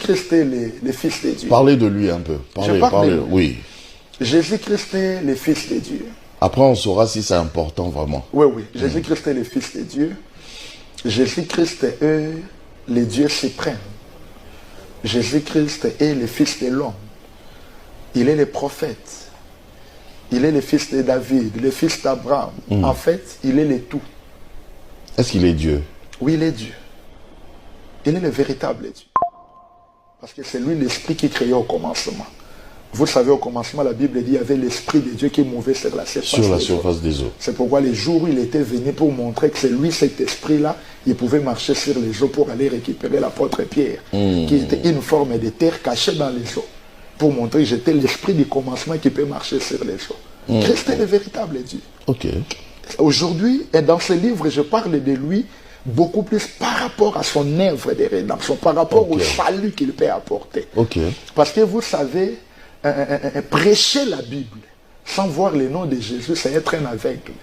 Jésus-Christ est le Fils de Dieu. Parlez de lui un peu. Parlez, oui. Jésus-Christ est le Fils de Dieu. Après, on saura si c'est important vraiment. Oui. Jésus-Christ est le Fils de Dieu. Jésus-Christ est le Dieu suprême. Jésus-Christ est le Fils de l'homme. Il est le prophète. Il est le fils de David, le fils d'Abraham. En fait, il est le tout. Est-ce qu'il est Dieu? Oui, il est Dieu. Il est le véritable Dieu. Parce que c'est lui l'esprit qui créait au commencement. Vous savez, au commencement, la Bible dit qu'il y avait l'esprit de Dieu qui mouvait sur la surface des eaux. C'est pourquoi les jours où il était venu pour montrer que c'est lui, cet esprit-là, il pouvait marcher sur les eaux pour aller récupérer l'apôtre Pierre, qui était une forme de terre cachée dans les eaux, pour montrer que j'étais l'esprit du commencement qui peut marcher sur les eaux. Christ est le véritable Dieu. Aujourd'hui, et dans ce livre, je parle de lui beaucoup plus par rapport à son œuvre de rédemption, par rapport au salut qu'il peut apporter. Parce que vous savez, prêcher la Bible sans voir le nom de Jésus, c'est être un aveugle.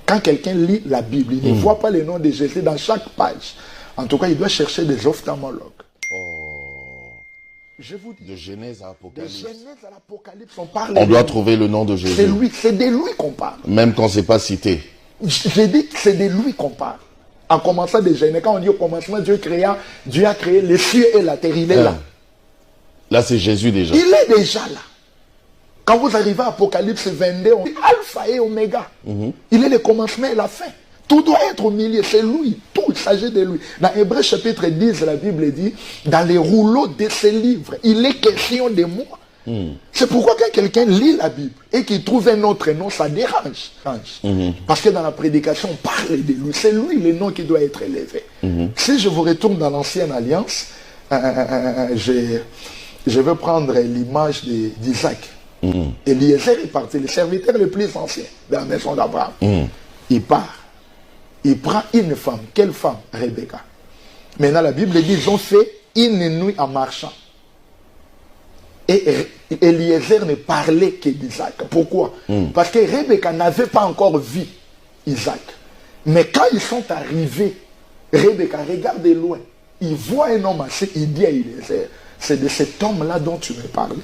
Quand quelqu'un lit la Bible, il ne voit pas le nom de Jésus dans chaque page. En tout cas, il doit chercher des ophtalmologues. Je vous dis, de Genèse à Apocalypse. De Genèse à l'Apocalypse, on parle. On doit trouver le nom de Jésus. C'est lui, c'est de lui qu'on parle. Même quand c'est pas cité. J'ai dit que c'est de lui qu'on parle. En commençant de Genèse, quand on dit au commencement, Dieu a créé les cieux et la terre, il est là. Là, c'est Jésus déjà. Il est déjà là. Quand vous arrivez à Apocalypse 22, on dit Alpha et Oméga. Il est le commencement et la fin. Tout doit être au milieu, c'est lui. Tout, il s'agit de lui. Dans Hébreux chapitre 10, la Bible dit, dans les rouleaux de ce livre, il est question de moi. C'est pourquoi quand quelqu'un lit la Bible et qu'il trouve un autre nom, ça dérange. Parce que dans la prédication, on parle de lui. C'est lui le nom qui doit être élevé. Si je vous retourne dans l'ancienne alliance, je vais prendre l'image d'Isaac. Eliezer est parti, le serviteur le plus ancien de la maison d'Abraham. Il part. Il prend une femme. Quelle femme? Rebecca. Maintenant, la Bible dit, ils ont fait une nuit en marchant. Et Eliezer ne parlait que d'Isaac. Pourquoi? Parce que Rebecca n'avait pas encore vu Isaac. Mais quand ils sont arrivés, Rebecca regarde de loin. Il voit un homme assis, il dit à Eliezer, c'est de cet homme-là dont tu me parlais.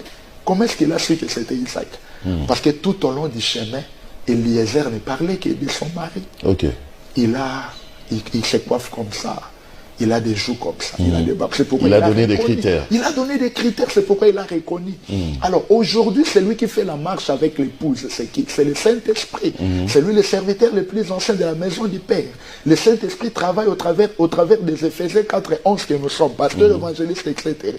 Comment est-ce qu'il a su que c'était Isaac? Parce que tout au long du chemin, Eliezer ne parlait que de son mari. Il se coiffe comme ça. Il a des joues comme ça. Il a des barbes. Il a donné des critères. Il a donné des critères. C'est pourquoi il a reconnu. Alors aujourd'hui, c'est lui qui fait la marche avec l'épouse. C'est qui? C'est le Saint-Esprit. C'est lui le serviteur le plus ancien de la maison du Père. Le Saint-Esprit travaille au travers des Éphésiens 4 et 11 que nous sommes, pasteurs, évangélistes, etc.